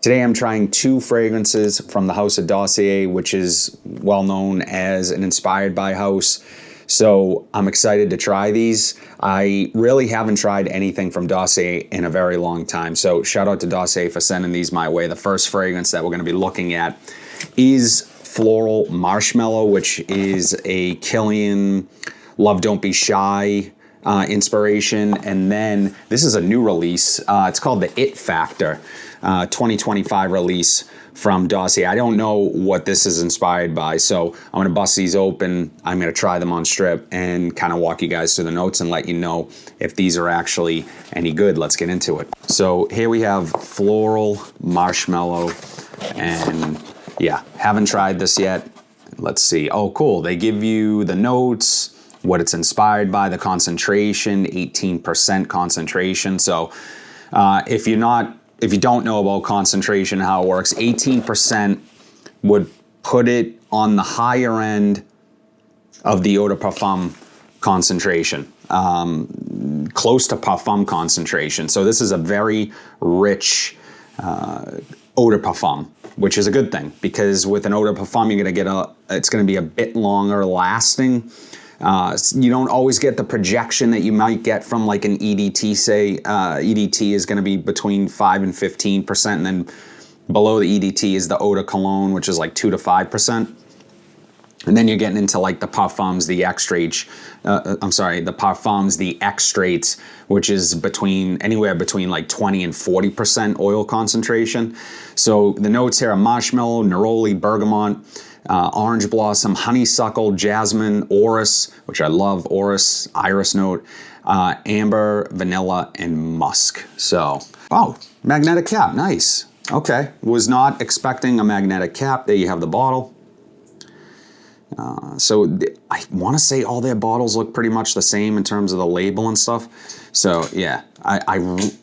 Today I'm trying two fragrances from the house of Dossier, which is well known as an inspired by house. So I'm excited to try these. I really haven't tried anything from Dossier in a very long time. So shout out to Dossier for sending these my way. The first fragrance that we're going to be looking at is Floral Marshmallow, which is a Kilian Love Don't Be Shy inspiration. And then this is a new release. It's called the It Factor 2025 release from Dossier. I don't know what this is inspired by, so I'm going to bust these open. I'm going to try them on strip and kind of walk you guys through the notes and let you know if these are actually any good. Let's get into it. So here we have Floral Marshmallow, and yeah, haven't tried this yet. Let's see. Oh, cool. They give you the notes, what it's inspired by, the concentration, 18% concentration. So if you don't know about concentration, how it works, 18% would put it on the higher end of the eau de parfum concentration, close to parfum concentration. So this is a very rich eau de parfum, which is a good thing, because with an eau de parfum, you're gonna it's gonna be a bit longer lasting. You don't always get the projection that you might get from like an EDT, say. EDT is going to be between 5 and 15%, and then below the EDT is the eau de cologne, which is like 2 to 5%. And then you're getting into like the parfums, the extraits, the parfums, the extraits, which is anywhere between like 20 and 40% oil concentration. So the notes here are marshmallow, neroli, bergamot, orange blossom, honeysuckle, jasmine, orris, which I love, orris, iris note, amber, vanilla, and musk. So, oh, magnetic cap, nice. Okay, was not expecting a magnetic cap. There you have the bottle. I want to say all their bottles look pretty much the same in terms of the label and stuff. So yeah,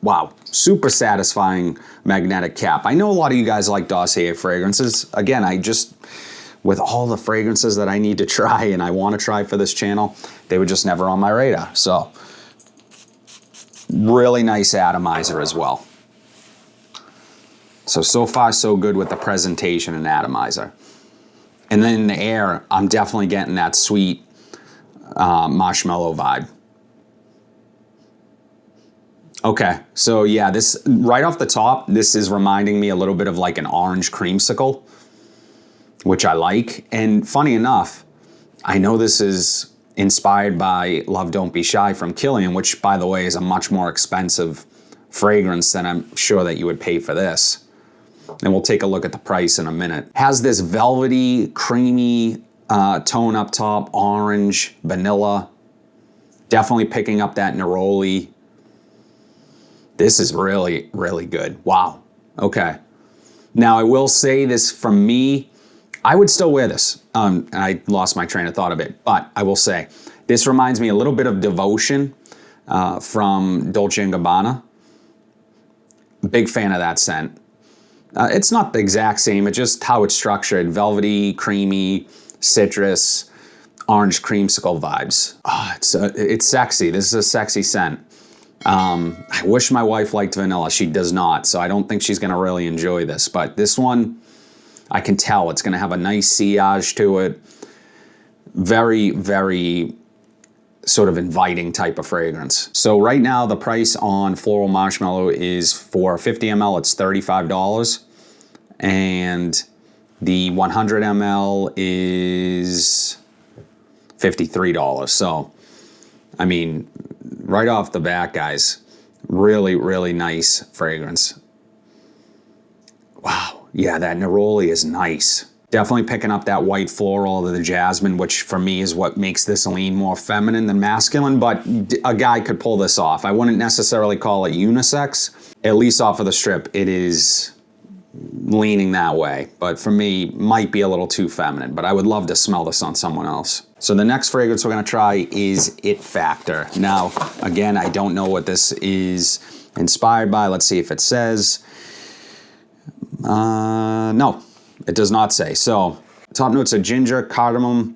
wow, super satisfying magnetic cap. I know a lot of you guys like Dossier fragrances. Again, with all the fragrances that I need to try and I want to try for this channel, they were just never on my radar. So really nice atomizer as well. So far so good with the presentation and atomizer. And then in the air, I'm definitely getting that sweet marshmallow vibe. Okay, so yeah, this right off the top, this is reminding me a little bit of like an orange creamsicle, which I like. And funny enough, I know this is inspired by Love Don't Be Shy from Kilian, which by the way is a much more expensive fragrance than I'm sure that you would pay for this. And we'll take a look at the price in a minute. Has this velvety, creamy tone up top, orange, vanilla. Definitely picking up that neroli. This is really, really good. Wow. Okay. Now I will say this, from me, I would still wear this. And I lost my train of thought a bit, but I will say, this reminds me a little bit of Devotion from Dolce & Gabbana. Big fan of that scent. It's not the exact same, it's just how it's structured. Velvety, creamy, citrus, orange creamsicle vibes. It's sexy. This is a sexy scent. I wish my wife liked vanilla. She does not, so I don't think she's gonna really enjoy this. But this one, I can tell it's gonna have a nice sillage to it. Very, very sort of inviting type of fragrance. So right now the price on Floral Marshmallow is, for 50 ml, it's $35. And the 100 ml is $53. So, I mean, right off the bat, guys, really, really nice fragrance. Wow, yeah, that neroli is nice. Definitely picking up that white floral, the jasmine, which for me is what makes this lean more feminine than masculine, but a guy could pull this off. I wouldn't necessarily call it unisex. At least off of the strip, it is leaning that way. But for me, might be a little too feminine, but I would love to smell this on someone else. So the next fragrance we're gonna try is It Factor. Now, again, I don't know what this is inspired by. Let's see if it says. No. It does not say. So, top notes are ginger, cardamom,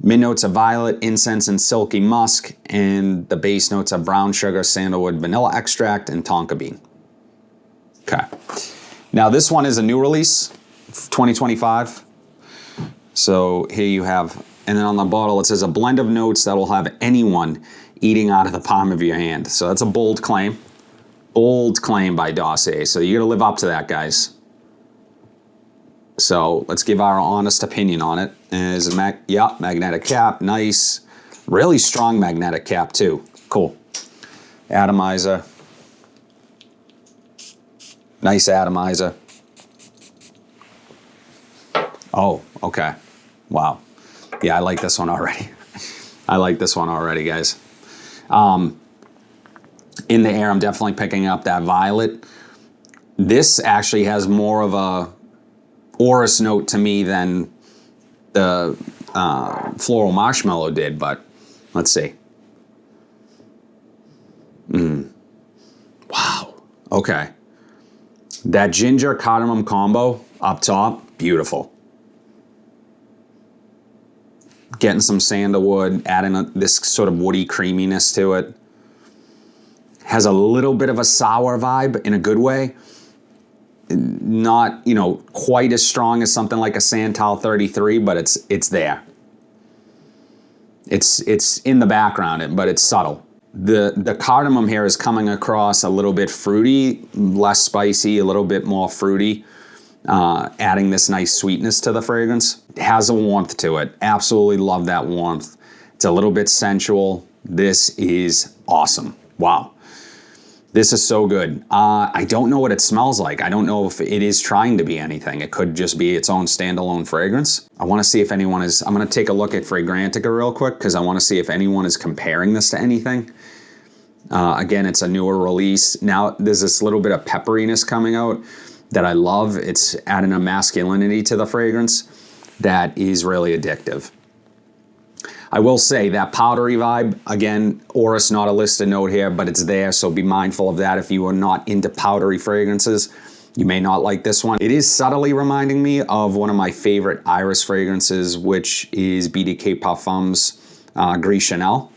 mid notes are violet, incense, and silky musk, and the base notes are brown sugar, sandalwood, vanilla extract, and tonka bean. Okay. Now this one is a new release, 2025. So here you have, and then on the bottle it says a blend of notes that will have anyone eating out of the palm of your hand. So that's a bold claim. Bold claim by Dossier. So you gotta live up to that, guys. So let's give our honest opinion on it. There's a magnetic cap, nice. Really strong magnetic cap too, cool. Atomizer. Nice atomizer. Oh, okay. Wow. Yeah, I like this one already. I like this one already, guys. In the air, I'm definitely picking up that violet. This actually has more of a orris note to me than the Floral Marshmallow did, but let's see. Wow. Okay. That ginger cardamom combo up top, beautiful. Getting some sandalwood, adding this sort of woody creaminess to it. Has a little bit of a sour vibe in a good way. Not, quite as strong as something like a Santal 33, but it's there. It's in the background, but it's subtle. The cardamom here is coming across a little bit fruity, less spicy, a little bit more fruity, adding this nice sweetness to the fragrance. It has a warmth to it. Absolutely love that warmth. It's a little bit sensual. This is awesome. Wow. This is so good. I don't know what it smells like. I don't know if it is trying to be anything. It could just be its own standalone fragrance. I want to see if anyone is, I'm going to take a look at Fragrantica real quick because I want to see if anyone is comparing this to anything. Again, it's a newer release. Now there's this little bit of pepperiness coming out that I love. It's adding a masculinity to the fragrance that is really addictive. I will say that powdery vibe, again, orris not a listed note here, but it's there, so be mindful of that. If you are not into powdery fragrances, you may not like this one. It is subtly reminding me of one of my favorite iris fragrances, which is BDK Parfums Gris Chanel.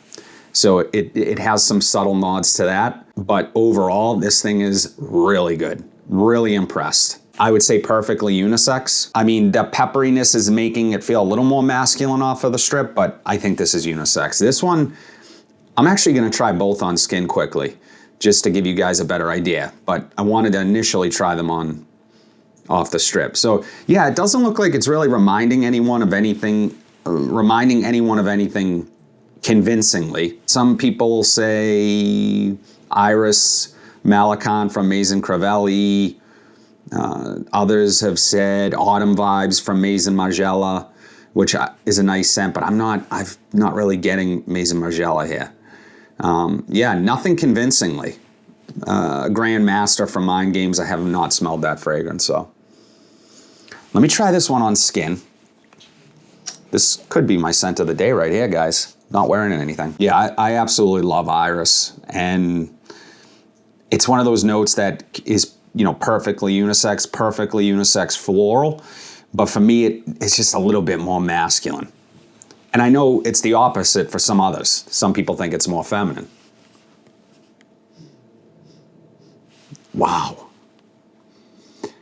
So it has some subtle nods to that, but overall, this thing is really good. Really impressed. I would say perfectly unisex. I mean, the pepperiness is making it feel a little more masculine off of the strip, but I think this is unisex. This one, I'm actually gonna try both on skin quickly, just to give you guys a better idea, but I wanted to initially try them on off the strip. So yeah, it doesn't look like it's really reminding anyone of anything convincingly. Some people say Iris Malacon from Maison Crivelli. Others have said Autumn Vibes from Maison Margiela, which is a nice scent, but I'm not really getting Maison Margiela here. Yeah, nothing convincingly. Grand Master from Mind Games, I have not smelled that fragrance, so. Let me try this one on skin. This could be my scent of the day right here, guys. Not wearing anything. Yeah, I absolutely love Iris, and it's one of those notes that is perfectly unisex floral, but for me, it's just a little bit more masculine. And I know it's the opposite for some others. Some people think it's more feminine. Wow.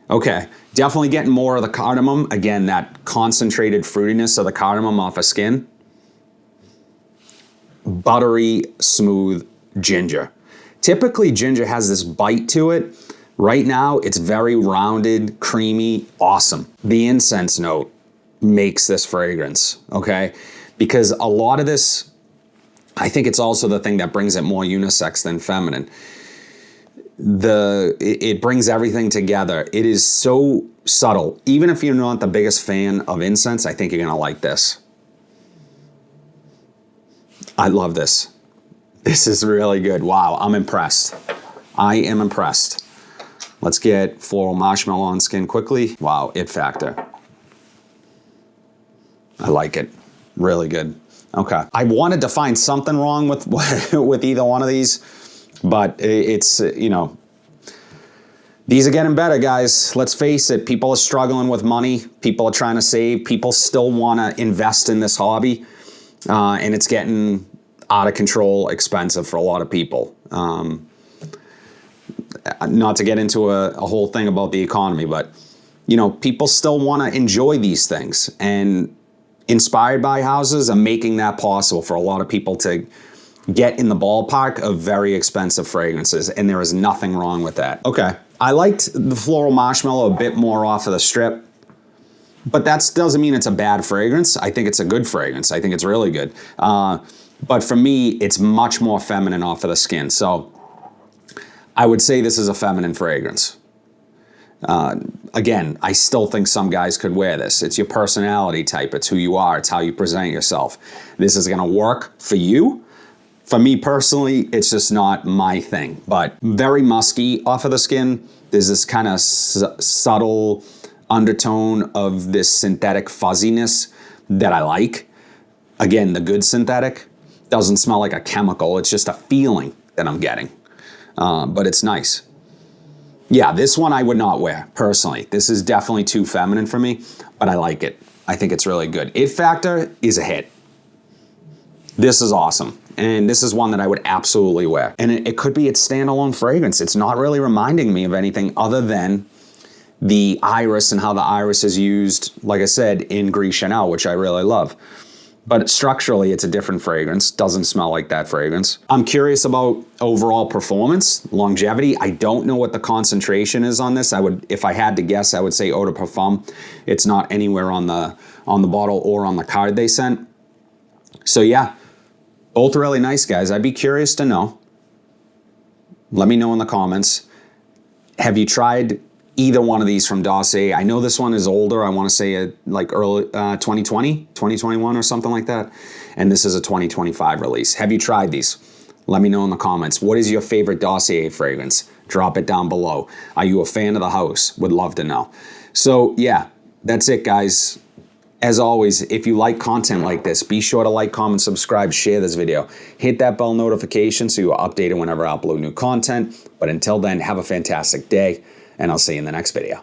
Okay, definitely getting more of the cardamom. Again, that concentrated fruitiness of the cardamom off of skin. Buttery, smooth ginger. Typically, ginger has this bite to it. Right now, it's very rounded, creamy, awesome. The incense note makes this fragrance, okay? Because a lot of this, I think it's also the thing that brings it more unisex than feminine. It brings everything together. It is so subtle. Even if you're not the biggest fan of incense, I think you're gonna like this. I love this. This is really good. Wow, I'm impressed. I am impressed. Let's get Floral Marshmallow on skin quickly. Wow, it factor. I like it. Really good. Okay. I wanted to find something wrong with with either one of these, but it's, these are getting better, guys. Let's face it. People are struggling with money. People are trying to save. People still want to invest in this hobby, and it's getting out of control expensive for a lot of people. not to get into a whole thing about the economy, but you know, people still want to enjoy these things, and inspired by houses are making that possible for a lot of people to get in the ballpark of very expensive fragrances, and there is nothing wrong with that. Okay, I liked the Floral Marshmallow a bit more off of the strip, but that doesn't mean it's a bad fragrance. I think it's a good fragrance. I think it's really good. But for me, it's much more feminine off of the skin. So I would say this is a feminine fragrance. Again, I still think some guys could wear this. It's your personality type. It's who you are. It's how you present yourself. This is going to work for you. For me personally, it's just not my thing, but very musky off of the skin. There's this kind of subtle undertone of this synthetic fuzziness that I like. Again, the good synthetic doesn't smell like a chemical. It's just a feeling that I'm getting, but it's nice. Yeah, this one I would not wear, personally. This is definitely too feminine for me, but I like it. I think it's really good. It Factor is a hit. This is awesome. And this is one that I would absolutely wear. And it could be its standalone fragrance. It's not really reminding me of anything other than the iris and how the iris is used, like I said, in Gris Chanel, which I really love. But structurally, it's a different fragrance. Doesn't smell like that fragrance. I'm curious about overall performance, longevity. I don't know what the concentration is on this. If I had to guess, I would say Eau de Parfum. It's not anywhere on the bottle or on the card they sent. So yeah, both really nice, guys. I'd be curious to know. Let me know in the comments. Have you tried either one of these from Dossier? I know this one is older. I want to say like early 2020, 2021 or something like that. And this is a 2025 release. Have you tried these? Let me know in the comments. What is your favorite Dossier fragrance? Drop it down below. Are you a fan of the house? Would love to know. So yeah, that's it, guys. As always, if you like content like this, be sure to like, comment, subscribe, share this video. Hit that bell notification so you are updated whenever I upload new content. But until then, have a fantastic day, and I'll see you in the next video.